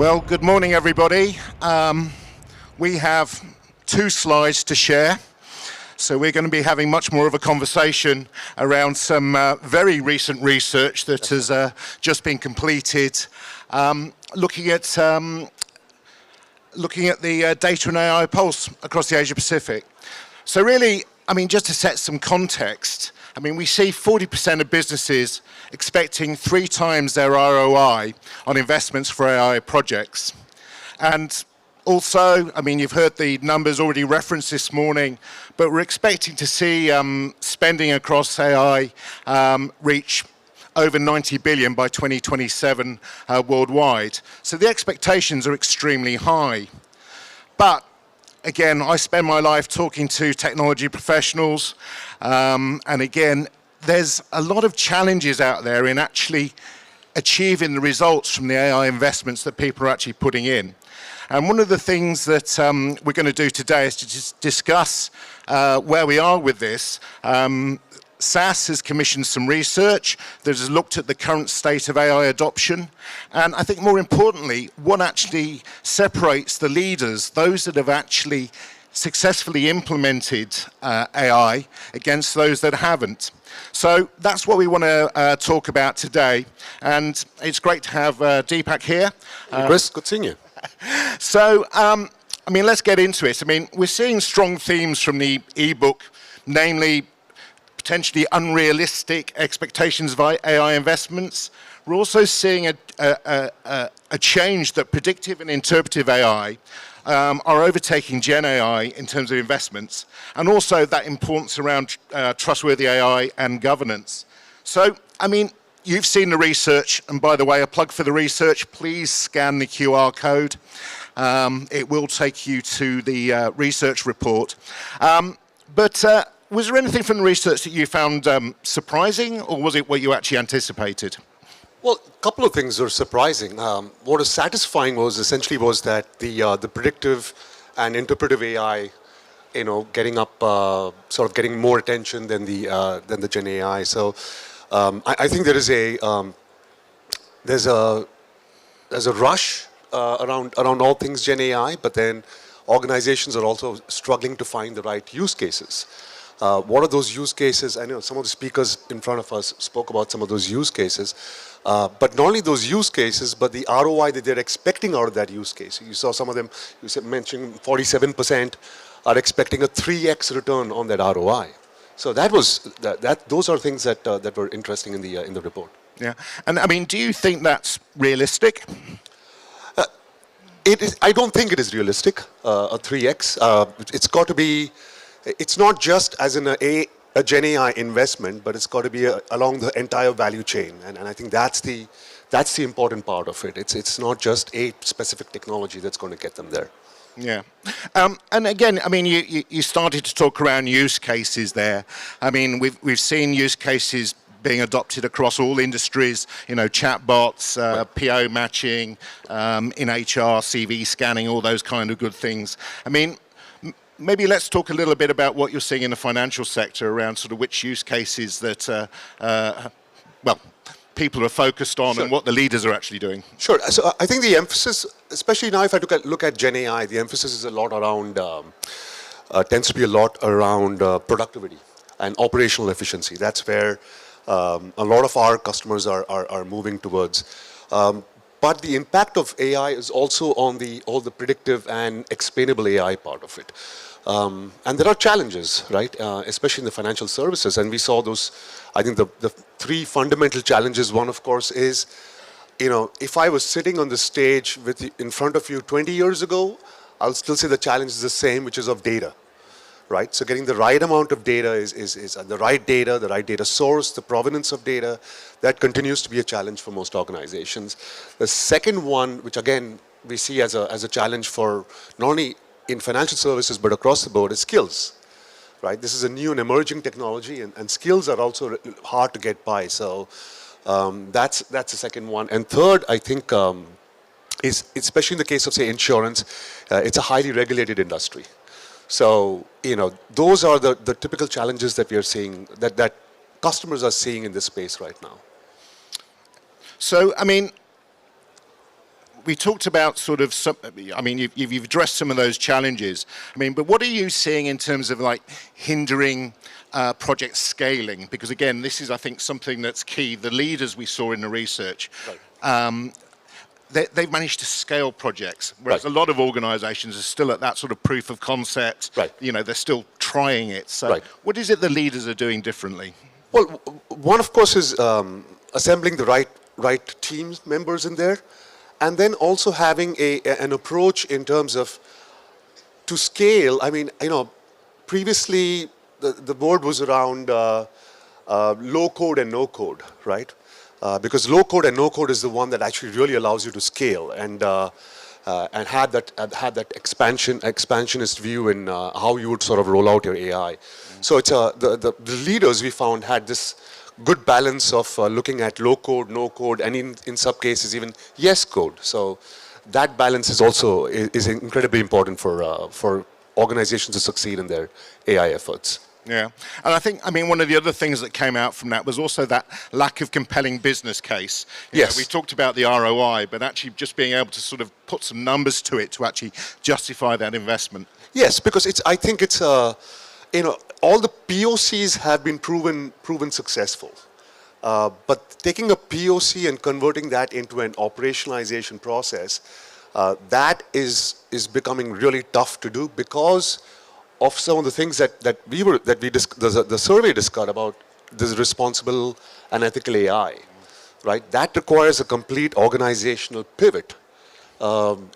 Well, good morning, everybody. We have 2 slides to share. So we're going to be having much more of a conversation around some very recent research that has just been completed, looking at the data and AI pulse across the Asia Pacific. So really, I mean, just to set some context, I mean, we see 40% of businesses expecting 3 times their ROI on investments for AI projects. And also, I mean, you've heard the numbers already referenced this morning, but we're expecting to see spending across AI reach over 90 billion by 2027 worldwide. So the expectations are extremely high. But again, I spend my life talking to technology professionals, and again, there's a lot of challenges out there in actually achieving the results from the AI investments that people are actually putting in. And one of the things that we're going to do today is to just discuss where we are with this. SAS has commissioned some research that has looked at the current state of AI adoption, and I think more importantly, what actually separates the leaders, those that have actually successfully implemented AI, against those that haven't. So that's what we want to talk about today, and it's great to have Deepak here. Chris, good seeing you. So, I mean, let's get into it. I mean, we're seeing strong themes from the ebook, namely potentially unrealistic expectations of AI investments. We're also seeing a change that predictive and interpretive AI are overtaking Gen AI in terms of investments, and also that importance around trustworthy AI and governance. So, I mean, you've seen the research, and by the way, a plug for the research, please scan the QR code. It will take you to the research report. But was there anything from the research that you found surprising, or was it what you actually anticipated? Well, a couple of things were surprising. What was satisfying was that the predictive and interpretive AI, you know, getting up, sort of getting more attention than the Gen AI. So I think there is there's a rush around all things Gen AI, but then organizations are also struggling to find the right use cases. What are those use cases? I know some of the speakers in front of us spoke about some of those use cases, but not only those use cases, but the ROI that they're expecting out of that use case. You saw some of them, you mentioned 47% are expecting a 3x return on that ROI. So those are things that were interesting in the report. Yeah, and I mean, do you think that's realistic? It is. I don't think it is realistic. A 3x. It's got to be. It's not just as in a Gen AI investment, but it's got to be along the entire value chain, and I think that's the important part of it. It's not just a specific technology that's going to get them there. Yeah, and again, I mean, you started to talk around use cases there. I mean, we've seen use cases being adopted across all industries. You know, chatbots, PO matching, in HR, CV scanning, all those kind of good things. I mean, maybe let's talk a little bit about what you're seeing in the financial sector around sort of which use cases that, well, people are focused on. Sure. And what the leaders are actually doing. Sure. So I think the emphasis, especially now if I look at Gen AI, the emphasis is a lot around, tends to be a lot around productivity and operational efficiency. That's where a lot of our customers are moving towards. But the impact of AI is also on all the predictive and explainable AI part of it. And there are challenges, right? Especially in the financial services. And we saw those, I think the 3 fundamental challenges. One, of course, is, you know, if I was sitting on the stage in front of you 20 years ago, I'll still say the challenge is the same, which is of data. Right? So getting the right amount of data is the right data source, the provenance of data, that continues to be a challenge for most organizations. The second one, which again we see as a challenge for not only in financial services but across the board, is skills. Right? This is a new and emerging technology, and skills are also hard to get by. So that's the second one. And third, I think, is especially in the case of, say, insurance, it's a highly regulated industry. So, you know, those are the typical challenges that we are seeing, that customers are seeing in this space right now. So, I mean, we talked about sort of some, I mean, you've addressed some of those challenges. I mean, but what are you seeing in terms of like hindering project scaling? Because again, this is, I think, something that's key. The leaders we saw in the research, they've managed to scale projects, whereas a lot of organizations are still at that sort of proof of concept. You know, they're still trying it. So what is it the leaders are doing differently? Well, one, of course, is assembling the right team members in there, and then also having an approach in terms of to scale. I mean, you know, previously the board was around low code and no code, right? Because low code and no code is the one that actually really allows you to scale and had that expansionist view in how you would sort of roll out your AI. So it's the leaders we found had this good balance of looking at low code, no code, and in some cases even yes code. So that balance is also is incredibly important for organizations to succeed in their AI efforts. Yeah, and I think, I mean, one of the other things that came out from that was also that lack of compelling business case. You know, we talked about the ROI, but actually just being able to sort of put some numbers to it to actually justify that investment. Yes, because I think it's you know, all the POCs have been proven successful, but taking a POC and converting that into an operationalization process, that is becoming really tough to do because of some of the things that the survey discussed about this responsible and ethical AI, right? That requires a complete organizational pivot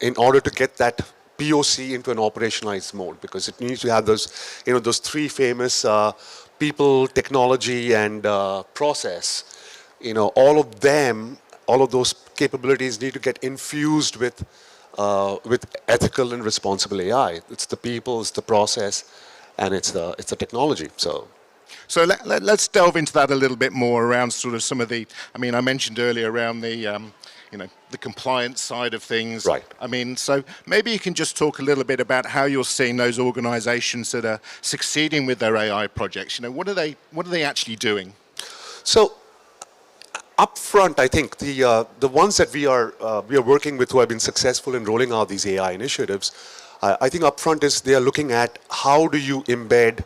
in order to get that POC into an operationalized mode, because it needs to have those, you know, those three famous people, technology, and process. You know, all of those capabilities need to get infused with ethical and responsible AI. It's the people, it's the process, and it's the technology. So let's delve into that a little bit more around sort of some of the, I mean, I mentioned earlier around the, you know, the compliance side of things. Right. I mean, so maybe you can just talk a little bit about how you're seeing those organizations that are succeeding with their AI projects. You know, what are they actually doing? So up front, I think the ones that we are working with who have been successful in rolling out these AI initiatives, I think up front is they are looking at how do you embed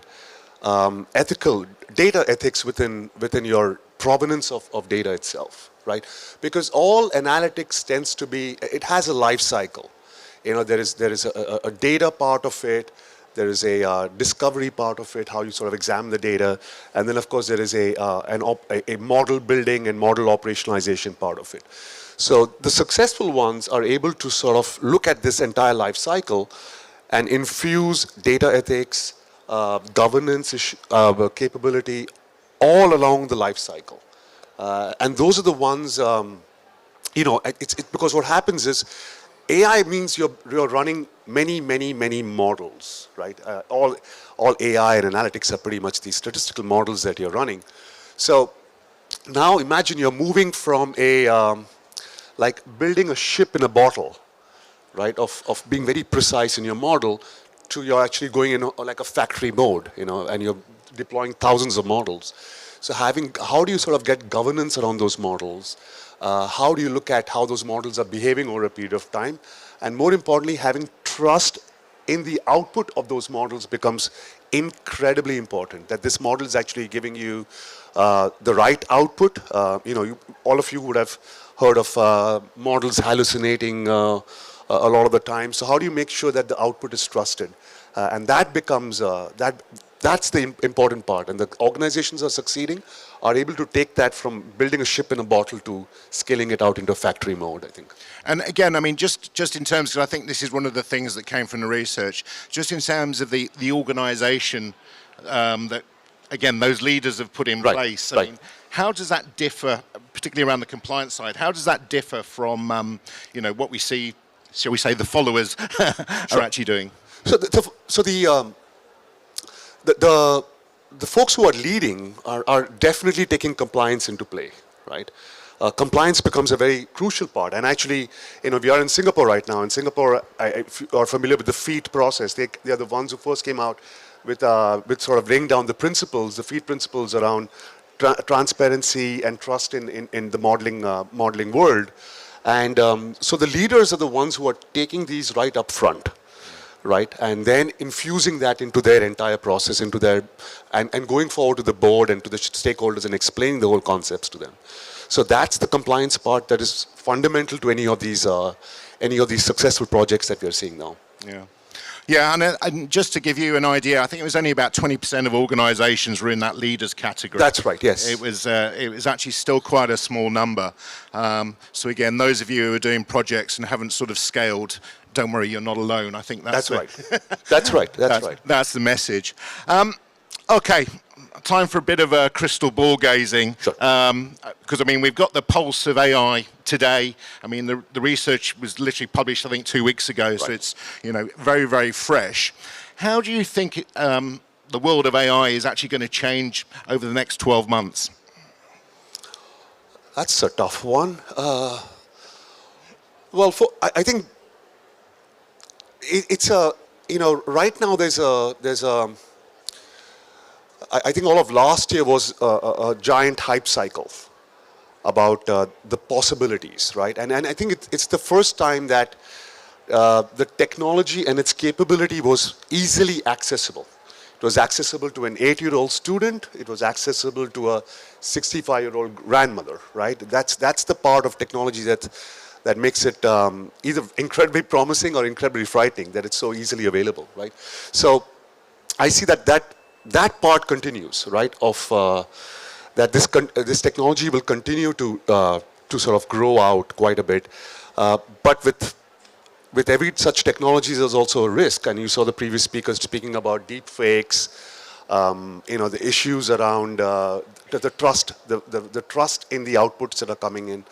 ethical data ethics within your provenance of data itself, right? Because all analytics tends to be, it has a life cycle. You know, there is a data part of it. There is a discovery part of it, how you sort of examine the data, and then of course there is a model building and model operationalization part of it. So the successful ones are able to sort of look at this entire life cycle and infuse data ethics, governance capability all along the life cycle. And those are the ones, you know, because what happens is AI means you're running many models, right? All AI and analytics are pretty much these statistical models that you're running. So now imagine you're moving from like building a ship in a bottle, right? Of being very precise in your model to you're actually going in like a factory mode, you know, and you're deploying thousands of models. So how do you sort of get governance around those models? How do you look at how those models are behaving over a period of time? And more importantly, having trust in the output of those models becomes incredibly important, that this model is actually giving you the right output. You know, all of you would have heard of models hallucinating a lot of the time. So how do you make sure that the output is trusted? And that becomes, that's the important part. And the organizations are succeeding, are able to take that from building a ship in a bottle to scaling it out into a factory mode, I think. And again, I mean, just in terms, because I think this is one of the things that came from the research, just in terms of the organization that, again, those leaders have put in place. I mean, how does that differ, particularly around the compliance side, how does that differ from, you know, what we see, shall we say, the followers are actually doing? So the folks who are leading are definitely taking compliance into play, right? Compliance becomes a very crucial part. And actually, you know, we are in Singapore right now. In Singapore, if you are familiar with the FEET process, they are the ones who first came out with sort of laying down the principles, the FEET principles around transparency and trust in the modeling world. And so the leaders are the ones who are taking these right up front, right? And then infusing that into their entire process, into their, and going forward to the board and to the stakeholders and explaining the whole concepts to them. So that's the compliance part that is fundamental to any of these successful projects that we are seeing now. Yeah. Yeah, and just to give you an idea, I think it was only about 20% of organisations were in that leaders category. That's right, yes. It was actually still quite a small number. So again, those of you who are doing projects and haven't sort of scaled, don't worry, you're not alone. I think that's right. That's right. That's right. That's the message. Okay, time for a bit of crystal ball gazing. Sure. Because I mean, we've got the pulse of AI today. I mean, the research was literally published, I think, 2 weeks ago, right. So it's very, very fresh. How do you think the world of AI is actually going to change over the next 12 months? That's a tough one. Well, I think it's a right now there's a I think all of last year was a giant hype cycle about the possibilities, right? And I think it's the first time that the technology and its capability was easily accessible. It was accessible to an 8-year-old student. It was accessible to a 65-year-old grandmother, right? That's the part of technology that makes it either incredibly promising or incredibly frightening, that it's so easily available, right? So I see that part continues, right? Of that this technology will continue to sort of grow out quite a bit, but with every such technology, there's also a risk. And you saw the previous speakers speaking about deep fakes, the issues around the trust, the trust in the outputs that are coming in.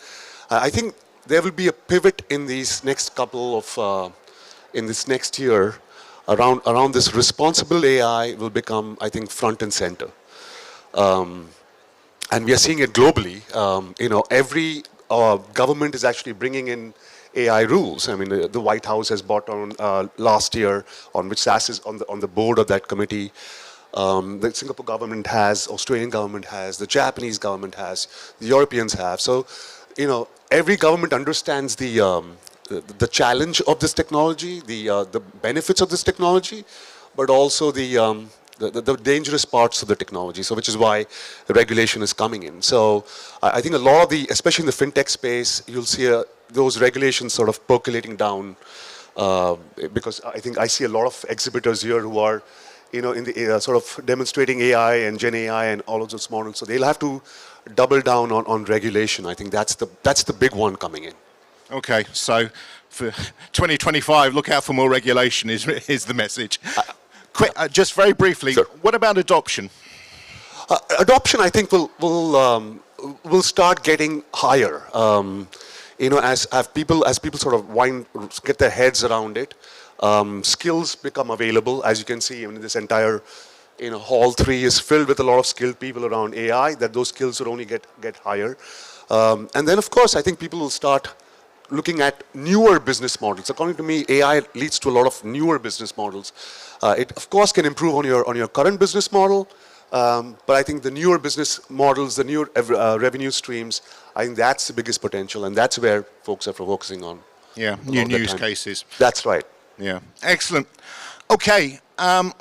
I think there will be a pivot in these next couple of in this next year. Around this responsible AI will become, I think, front and center. And we are seeing it globally. Every government is actually bringing in AI rules. I mean, the White House has brought on last year, on which SAS is on the board of that committee. The Singapore government has, Australian government has, the Japanese government has, the Europeans have. So, every government understands the challenge of this technology, the benefits of this technology, but also the dangerous parts of the technology. So, which is why the regulation is coming in. So, I think a lot of especially in the fintech space, you'll see those regulations sort of percolating down, because I think I see a lot of exhibitors here who are, in the sort of demonstrating AI and Gen AI and all of those models. So they'll have to double down on regulation. I think that's the big one coming in. Okay, so for 2025, look out for more regulation is the message. Quick, just very briefly, sure. What about adoption? Adoption, I think, will start getting higher. As people sort of get their heads around it, skills become available. As you can see, this entire hall 3 is filled with a lot of skilled people around AI. That those skills will only get higher, and then of course I think people will start looking at newer business models. According to me, AI leads to a lot of newer business models. It of course can improve on your current business model, but I think the newer business models, the newer revenue streams, I think that's the biggest potential, and that's where folks are focusing on. Yeah, new use cases. That's right. Yeah, excellent. Okay,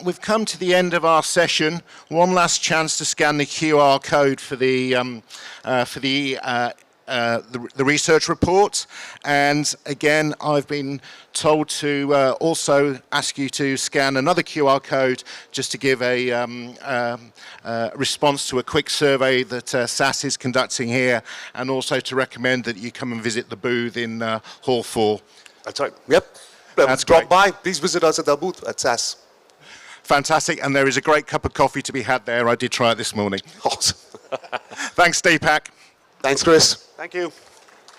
we've come to the end of our session. One last chance to scan the QR code for the research report. And again, I've been told to also ask you to scan another QR code just to give a response to a quick survey that SAS is conducting here, and also to recommend that you come and visit the booth in Hall 4. That's right. Yep. That's Drop great. by. Please visit us at our booth at SAS. Fantastic. And there is a great cup of coffee to be had there. I did try it this morning. Awesome. Thanks, Deepak. Thanks, Chris. Thank you.